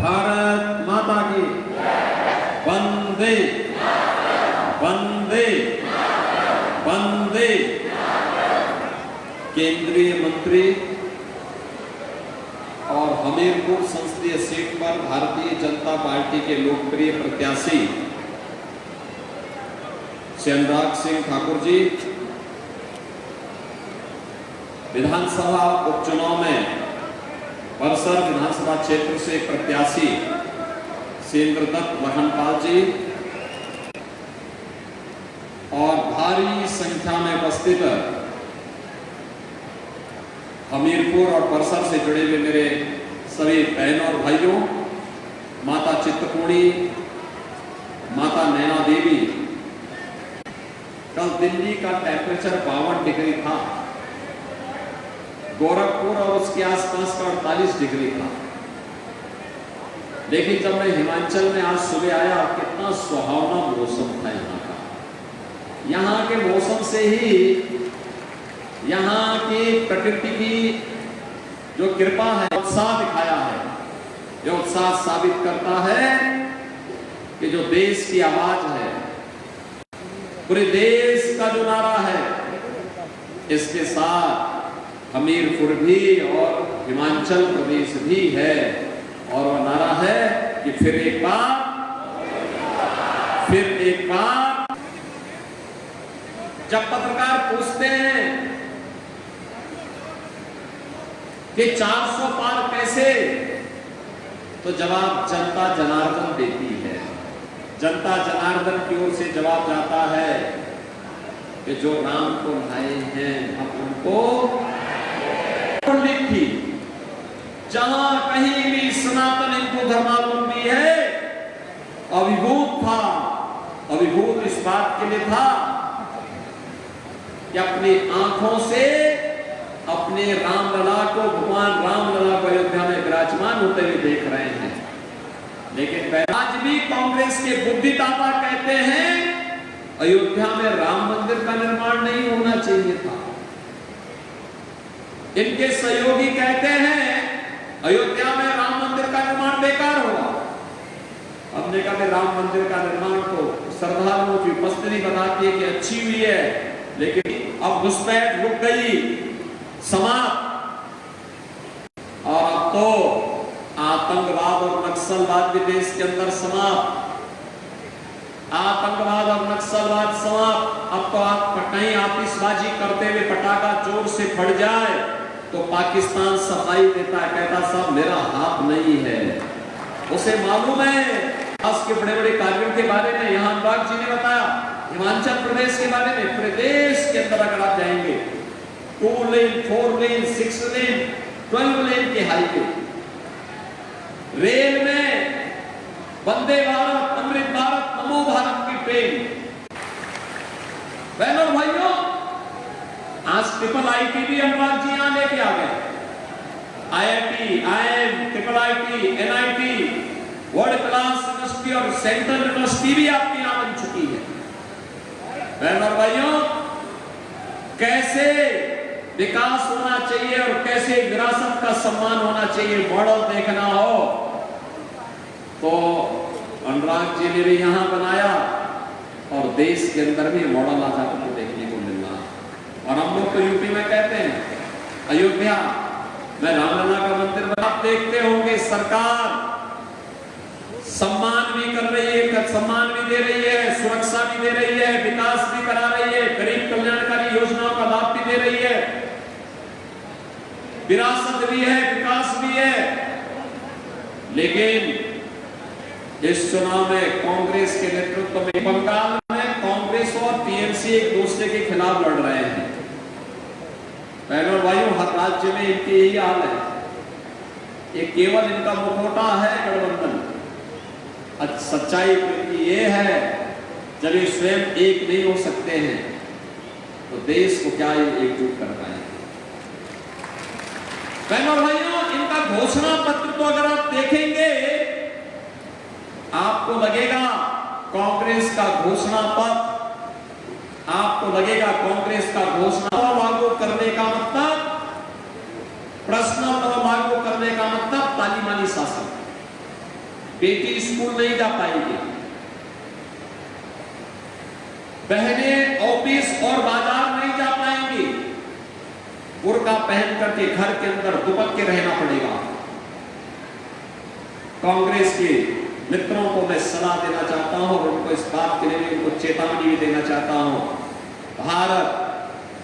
भारत माता की वंदे वंदे वंदे। केंद्रीय मंत्री और हमीरपुर संसदीय सीट पर भारतीय जनता पार्टी के लोकप्रिय प्रत्याशी अनुराग सिंह ठाकुर जी विधानसभा उपचुनाव में परसर विधानसभा क्षेत्र से प्रत्याशी सेंद्रदत्त लखनपाल जी और भारी संख्या में उपस्थित हमीरपुर और परसर से जुड़े हुए मेरे सभी बहनों और भाइयों, माता चित्रकूणी, माता नैना देवी, कल दिल्ली का टेम्परेचर 52 डिग्री था, गोरखपुर और उसके आसपास का 48 डिग्री था। लेकिन जब मैं हिमाचल में आज सुबह आया, कितना सुहावना मौसम था यहाँ का। यहाँ के मौसम से ही यहाँ की प्रकृति की जो कृपा है, उत्साह दिखाया है। यह उत्साह साबित करता है कि जो देश की आवाज है, पूरे देश का जो नारा है, इसके साथ हमीरपुर भी और हिमाचल प्रदेश भी है। और वह नारा है कि फिर एक बार जब पत्रकार पूछते हैं कि 400 पार कैसे, तो जवाब जनता जनार्दन देती है। जनता जनार्दन की ओर से जवाब जाता है कि जो राम को लाए हैं हम उनको पंडित थी। जहां कहीं भी सनातन हिंदू धर्मावलंबी है, अभिभूत था। अभिभूत इस बात के लिए था कि अपनी आंखों से अपने रामलला को, भगवान रामलला को अयोध्या में विराजमान होते हुए देख रहे हैं। लेकिन आज भी कांग्रेस के बुद्धिदाता कहते हैं अयोध्या में राम मंदिर का निर्माण नहीं होना चाहिए था। इनके सहयोगी कहते हैं अयोध्या में राम मंदिर का निर्माण बेकार होगा। हमने कहा कि राम मंदिर का निर्माण तो श्रद्धालुओं की उपस्थिति बताती है कि अच्छी हुई है, लेकिन अब घुसपैठ रुक गई, समाप्त। और अब तो आतंकवाद और नक्सलवाद भी देश के अंदर समाप्त। आतंकवाद और नक्सलवाद समाप्त। अब तो आप कहीं आतिशबाजी करते हुए पटाखा जोर से फट जाए तो पाकिस्तान सफाई देता है, कहता साहब मेरा हाथ नहीं है। उसे मालूम है आज के बड़े बड़े कार्यों के बारे में। यहाँ अनुराग जी ने बताया हिमाचल प्रदेश के बारे में। प्रदेश के अंदर अगर आप जाएंगे 2 लेन, 4 लेन, 6 लेन, 12 लेन के हाईवे, रेल में वंदे भारत, अमृत भारत, नमो भारत की ट्रेन। बहनों भाइयों, आज ट्रिपल आईटी भी अनुराग जी यहां लेके आ गए। IIT, IIM, triple IT, NIT, world class university और सेंट्रल यूनिवर्सिटी भी आपकी यहां बन चुकी है। बहनों भाइयों, कैसे विकास होना चाहिए और कैसे विरासत का सम्मान होना चाहिए, मॉडल देखना हो तो अनुराग जी ने भी यहां बनाया और देश के अंदर भी मॉडल आज आपको देखने को मिल रहा। और हम लोग तो यूपी में कहते हैं अयोध्या में रामलला का मंदिर आप देखते होंगे सरकार सम्मान भी कर रही है, सम्मान भी दे रही है, सुरक्षा भी दे रही है, विकास भी करा रही है, गरीब कल्याणकारी योजनाओं का लाभ भी दे रही है, विरासत भी है, विकास भी है। लेकिन इस चुनाव में कांग्रेस के नेतृत्व में बंगाल में कांग्रेस और टीएमसी एक दूसरे के खिलाफ लड़ रहे हैं। बहनों भाइयों, हर राज्य में इनके यही हाल है। ये केवल इनका मुखौटा है गठबंधन। सच्चाई ये है जब ये स्वयं एक नहीं हो सकते हैं तो देश को क्या ये एकजुट कर पाएंगे। बहनों भाइयों, इनका घोषणा पत्र तो अगर आप देखेंगे आपको लगेगा कांग्रेस का घोषणा पत्र, आपको लगेगा कांग्रेस का घोषणा लागू करने का मतलब, प्रश्न लागू करने का मतलब तालीमानी शासन। बेटी स्कूल नहीं जा पाएगी, बहनें ऑफिस और बाजार नहीं जा पाएंगी, बुर्का पहन करके घर के अंदर दुबक के रहना पड़ेगा। कांग्रेस के मित्रों को मैं सलाह देना चाहता हूं और उनको इस बात के लिए उनको चेतावनी भी देना चाहता हूं, भारत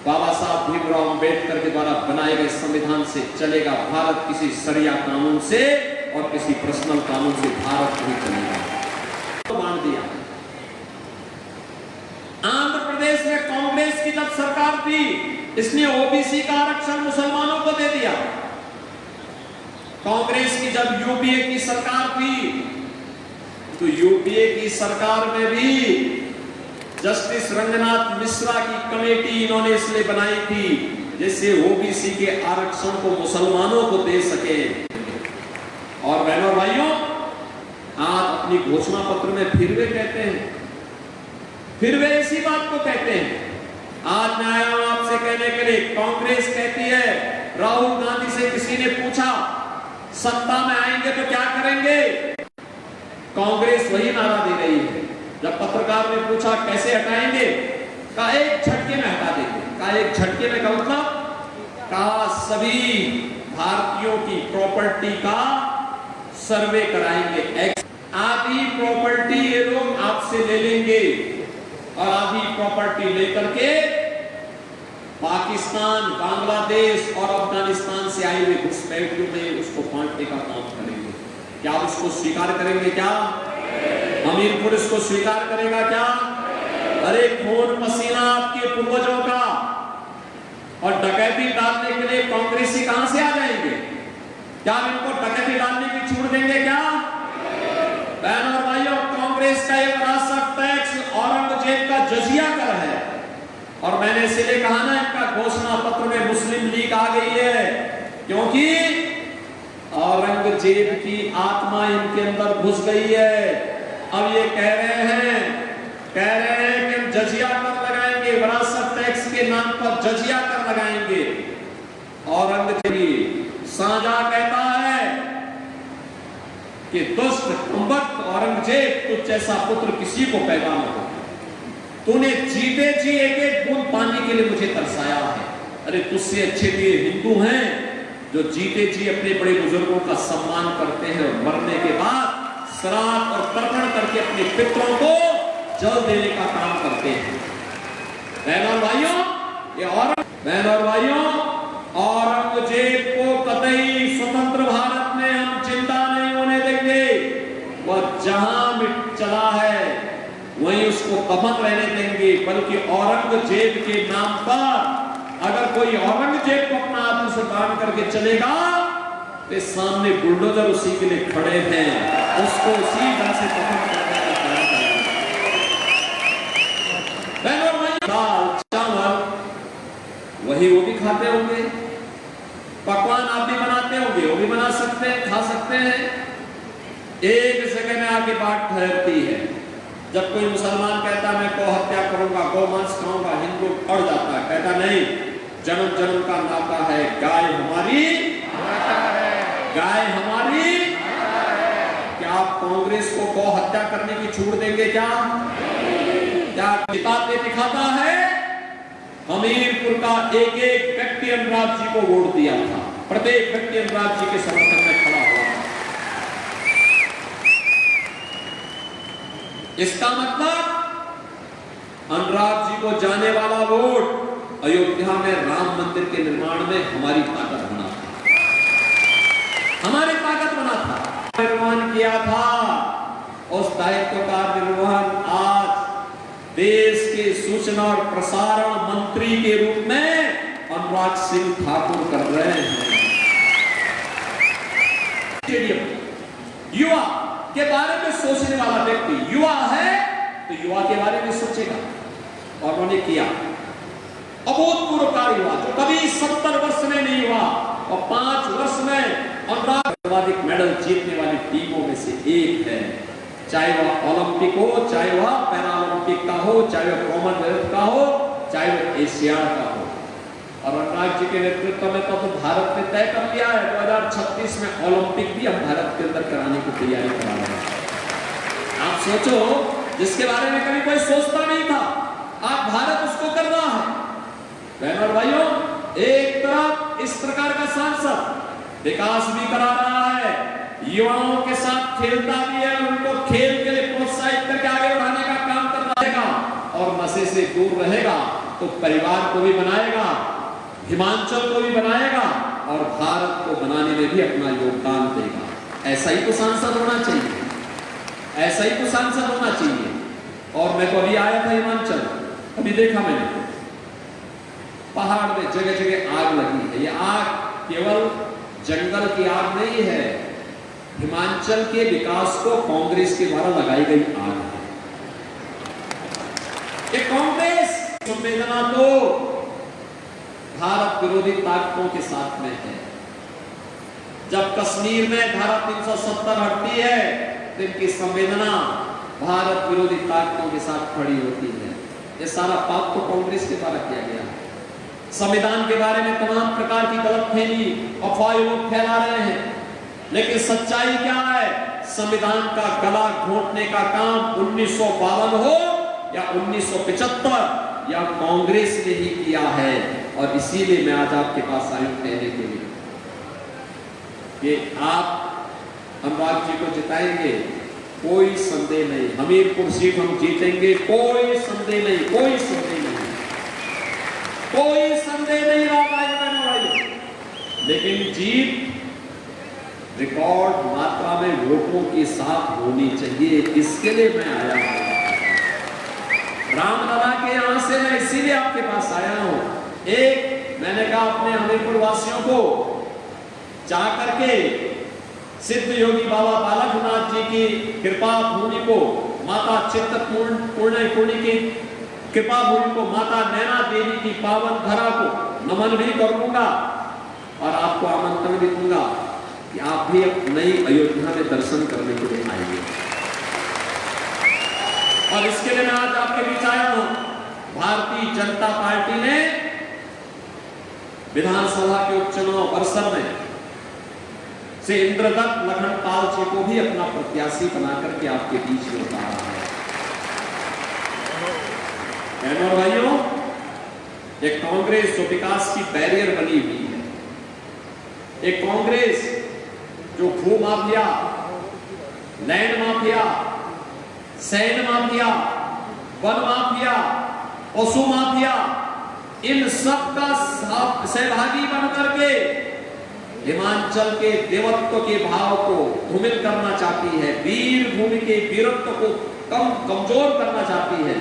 बाबा साहब भीमराव अंबेडकर के द्वारा बनाए गए संविधान से चलेगा, भारत किसी शरिया कानून से और किसी पर्सनल कानून से भारत नहीं चलेगा। तो मान दिया। आंध्र प्रदेश में कांग्रेस की जब सरकार थी, इसने ओबीसी का आरक्षण मुसलमानों को दे दिया। कांग्रेस की जब यूपीए की सरकार थी, तो यूपीए की सरकार में भी जस्टिस रंगनाथ मिश्रा की कमेटी इन्होंने इसलिए बनाई थी जिससे ओबीसी के आरक्षण को मुसलमानों को दे सके। और बहनों और भाइयों, आज अपनी घोषणा पत्र में फिर वे कहते हैं, फिर वे इसी बात को कहते हैं। आज मैं आया हूं आपसे कहने के लिए, कांग्रेस कहती है, राहुल गांधी से किसी ने पूछा सत्ता में आएंगे तो क्या करेंगे, कांग्रेस वही नारा दे रही है। जब पत्रकार ने पूछा कैसे हटाएंगे, कहा एक झटके में हटा देंगे। कहा एक झटके में का मतलब, कहा सभी भारतीयों की प्रॉपर्टी का सर्वे कराएंगे, आधी प्रॉपर्टी ये लोग आपसे ले लेंगे और आधी प्रॉपर्टी लेकर के पाकिस्तान, बांग्लादेश और अफगानिस्तान से आए हुए घुसपैठियों में उसको बांटने का काम करेंगे। क्या उसको स्वीकार करेंगे? क्या हमीरपुर इसको स्वीकार करेगा? क्या? अरे खून पसीना आपके पूर्वजों का और डकैती डालने के लिए कांग्रेसी कहां से आ जाएंगे? क्या इनको डकैती डालने की छूट देंगे? क्या बहनों और भाइयों, कांग्रेस का एक राष्ट्र टैक्स औरंगजेब का जजिया कर है। और मैंने इसीलिए कहा ना, इनका घोषणा पत्र में मुस्लिम लीग आ गई है, क्योंकि औरंगजेब की आत्मा इनके अंदर घुस गई है। अब ये कह रहे हैं कि हम जजिया कर लगाएंगे, विरासत टैक्स के नाम पर जजिया कर लगाएंगे। औरंगजेब साझा कहता है कि दुष्ट कमबख्त औरंगजेब, तुझ जैसा पुत्र किसी को पैदा न हो, तूने जीते जी एक एक बूंद पानी के लिए मुझे तरसाया है। अरे तुझसे अच्छे भी हिंदू हैं जो जीते जी अपने बड़े बुजुर्गों का सम्मान करते हैं और मरने के बाद श्राद्ध और तर्पण करके अपने पितरों को जल देने का काम करते हैं। बहनों भाइयों, बहनों भाइयों, औरंगजेब को कतई स्वतंत्र भारत में हम जिंदा नहीं होने देंगे। वह जहां मिट चला है वहीं उसको दफन रहने देंगे, बल्कि औरंगजेब के नाम पर अगर कोई औरंगजेब को अपना हाथों से बांध करके चलेगा तो सामने बुलडोजर उसी के लिए खड़े हैं, उसको उसी ढंग से दफन करने का काम करेंगे। दाल चावल वही वो भी खाते होंगे, पकवान आप भी बनाते होंगे, वो भी बना सकते हैं, खा सकते हैं। एक जगह में आके बात ठहरती है, जब कोई मुसलमान कहता मैं गौ हत्या करूंगा, गौ मांस खाऊंगा, हिंदू अड़ जाता है, कहता नहीं, जन्म जन्म का नाता है, गाय हमारी गाय हमारी। क्या आप कांग्रेस को गौ हत्या करने की छूट देंगे? क्या क्या किताब में दिखाता है? हमीरपुर का एक एक व्यक्ति अनुराग जी को वोट दिया था, प्रत्येक व्यक्ति अनुराग जी के समर्थन में खड़ा हुआ। इसका मतलब अनुराग जी को जाने वाला वोट अयोध्या में राम मंदिर के निर्माण में हमारी ताकत बना था, हमारी ताकत बना था, निर्माण किया था। उस दायित्व का निर्वहन आज देश के सूचना और प्रसारण मंत्री के रूप में अनुराग सिंह ठाकुर कर रहे हैं। युवा के बारे में सोचने वाला व्यक्ति युवा है तो युवा के बारे में सोचेगा, और उन्होंने किया अभूतपूर्व कार्य हुआ जो कभी 70 वर्ष में नहीं हुआ, और 5 वर्ष में अनुराग सर्वाधिक मेडल जीतने वाली टीमों में से एक है, चाहे वह ओलंपिक हो, चाहे वह पैरा ओलंपिक का हो, चाहे वह कॉमनवेल्थ का हो, चाहे वह एशियाड का हो। और अनुराग जी के नेतृत्व में तो भारत ने तय कर लिया है 2036 में ओलंपिक भी हम भारत के अंदर कराने की तैयारी करा रहे हैं। सोचो, जिसके बारे में कभी कोई सोचता नहीं था, आज भारत उसको कर रहा है। बहनों और भाइयों, एक तरफ इस प्रकार का सांसद विकास भी करा रहा है, युवाओं के साथ खेलता भी है, उनको खेल के लिए प्रोत्साहित करके आगे बढ़ाने का काम कर रहेगा, और नशे से दूर रहेगा तो परिवार को भी बनाएगा, हिमाचल को भी बनाएगा और भारत को बनाने में भी अपना योगदान देगा। ऐसा ही तो सांसद होना चाहिए, ऐसा ही तो सांसद होना चाहिए। और मैं तो अभी आया था हिमाचल, अभी देखा मैंने पहाड़ में जगह जगह आग लगी है। ये आग केवल जंगल की आग नहीं है, हिमाचल के विकास को कांग्रेस के द्वारा लगाई गई आग है। ये कांग्रेस संवेदना तो भारत विरोधी ताकतों के साथ में है। जब कश्मीर में धारा 370 हटती है तो इनकी संवेदना भारत विरोधी ताकतों के साथ खड़ी होती है। ये सारा पाप तो कांग्रेस के द्वारा किया गया है। संविधान के बारे में तमाम प्रकार की गलतफहमी अफवाह लोग फैला रहे हैं, लेकिन सच्चाई क्या है? संविधान का गला घोंटने का काम 1952 हो या 1975 या कांग्रेस ने ही किया है। और इसीलिए मैं आज आपके पास आया कहने के लिए कि आप अनुराग जी को जिताएंगे, कोई संदेह नहीं। हमीरपुर सीट हम जीतेंगे, कोई संदेह नहीं, कोई संदेह नहीं, कोई संदेह नहीं रहा। लेकिन जीत रिकॉर्ड मात्रा में वोटों के साथ होनी चाहिए, इसके लिए मैं आया हूं। रामलला के यहां से मैं इसीलिए आपके पास आया हूं। एक मैंने कहा अपने हमीरपुर वासियों को जाकर के सिद्ध योगी बाबा बालकनाथ जी की कृपा भूमि को, माता चित्तपूर्णी की कृपा भूमि को, माता नैना देवी की पावन धरा को नमन भी करूंगा और आपको आमंत्रण भी दूंगा कि आप भी नई अयोध्या में दर्शन करने के लिए आइए। और इसके लिए मैं आज आपके बीच आया हूं। भारतीय जनता पार्टी ने विधानसभा के उपचुनाव परिसर में से इंद्रदत्त लखनपाल जी को भी अपना प्रत्याशी बनाकर के आपके बीच में उतारा है। बहनों और भाइयों, एक कांग्रेस जो विकास की बैरियर बनी हुई है, एक कांग्रेस जो भू माफिया, लैंड माफिया, सैन्य माफिया, वन माफिया, पशु माफिया, इन सब का सहभागी बनकर के हिमाचल के देवत्व के भाव को धूमिल करना चाहती है, वीर भूमि के वीरत्व को कमजोर करना चाहती है।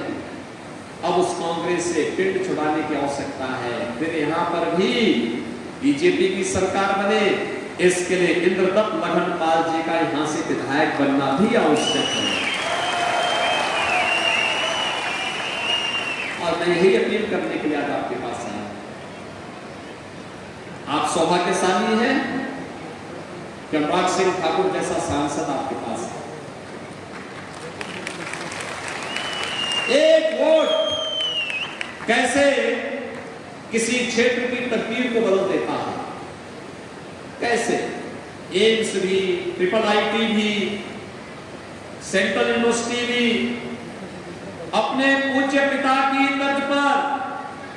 अब उस कांग्रेस से पिंड छुड़ाने की आवश्यकता है। फिर यहां पर भी बीजेपी की सरकार बने, इसके लिए इंद्रदत्त लखनपाल जी का यहां से विधायक बनना भी आवश्यक है। और मैं यही अपील करने के लिए आज आपके पास आया। आप सौभाग्यशाली हैं कि अनुराग सिंह ठाकुर जैसा सांसद आपके पास है। एक वोट कैसे किसी क्षेत्र की तकदीर को बदल देता है, कैसे एम्स भी, ट्रिपल आईटी भी, सेंट्रल यूनिवर्सिटी भी अपने पूज्य पिता की तर्ज पर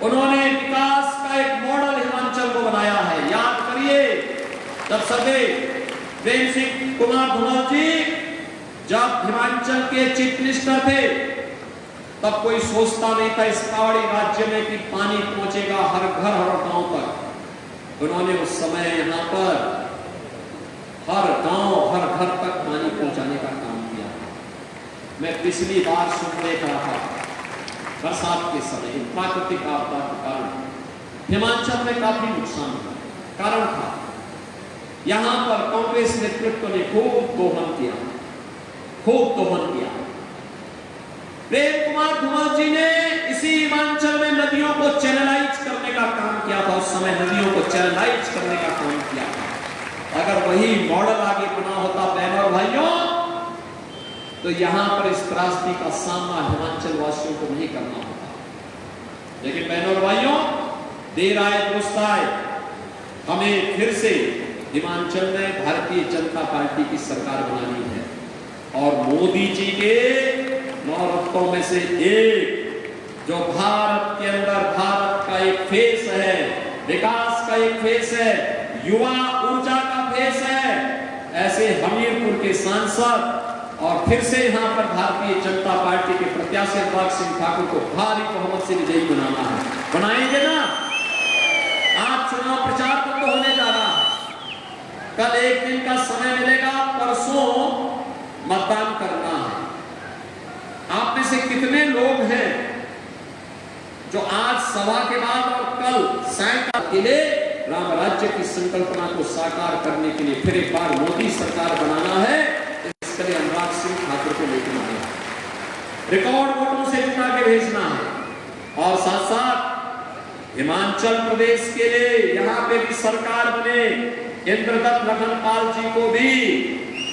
उन्होंने विकास का एक मॉडल हिमाचल को बनाया है। याद करिए, जब सर्वे प्रेम सिंह कुमार धूमल जी जब हिमाचल के चीफ मिनिस्टर थे, तब कोई सोचता नहीं था इस पहाड़ी राज्य में कि पानी पहुंचेगा हर घर हर गांव तक। उन्होंने उस समय यहां पर हर गांव हर घर तक पानी पहुंचाने का काम किया। मैं पिछली बार सुन देख रहा था, बरसात के समय प्राकृतिक आपदा के कारण हिमाचल में काफी नुकसान हुआ। कारण था यहां पर कांग्रेस नेतृत्व ने खूब दोहन किया, खूब दोहन किया। प्रेम कुमार धूमल जी ने इसी हिमाचल में नदियों को चैनलाइज करने का काम किया था। उस समय नदियों को चैनलाइज करने का काम किया था। अगर वही मॉडल आगे बना होता बहनों और भाइयों, तो यहां पर इस त्रासदी का सामना हिमाचल वासियों को नहीं करना होता। लेकिन बहनों और भाइयों, देर आए दुरुस्त आए, हमें फिर से हिमाचल में भारतीय जनता पार्टी की सरकार बनानी है और मोदी मोदी जी के 9 रत्नों में से एक, जो भारत के अंदर भारत का एक फेस है, विकास का एक फेस है, युवा ऊर्जा का फेस है, ऐसे हमीरपुर के सांसद और फिर से यहाँ पर भारतीय जनता पार्टी के प्रत्याशी अनुराग सिंह ठाकुर को भारी बहुमत से विजयी बनाना है। बनाएंगे ना? आज चुनाव प्रचार तो होने जा रहा है, कल एक दिन का समय मिलेगा, परसों मतदान करना है। आप में से कितने लोग हैं जो आज सभा के बाद और कल सायंकाल के लिए राम राज्य की संकल्पना को साकार करने के लिए फिर एक बार मोदी सरकार बनाना है, इसके लिए अनुराग सिंह ठाकुर को लेकर आना है, रिकॉर्ड वोटों से जिता के भेजना है। और साथ साथ हिमाचल प्रदेश के लिए यहाँ पे भी सरकार बने, इंद्रदत्त लखनपाल जी को भी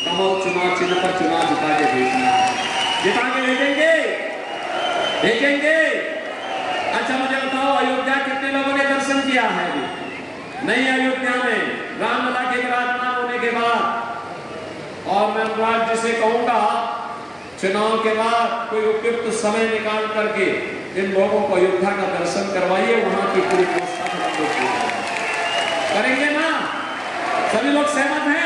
कमल चुनाव चिन्ह पर चुनाव जिता के भेजना है। जिता के भेजेंगे? भेजेंगे? अच्छा मुझे बताओ, अयोध्या कितने लोगों ने दर्शन किया है? नहीं, अयोध्या में रामलला के विराजमान होने के बाद। और मैं अनुराग जी से कहूंगा, चुनाव के बाद कोई उपयुक्त समय निकाल करके इन लोगों को अयोध्या का दर्शन करवाइए, वहां की पूरी व्यवस्था हम लोग करेंगे ना? सभी लोग सहमत हैं?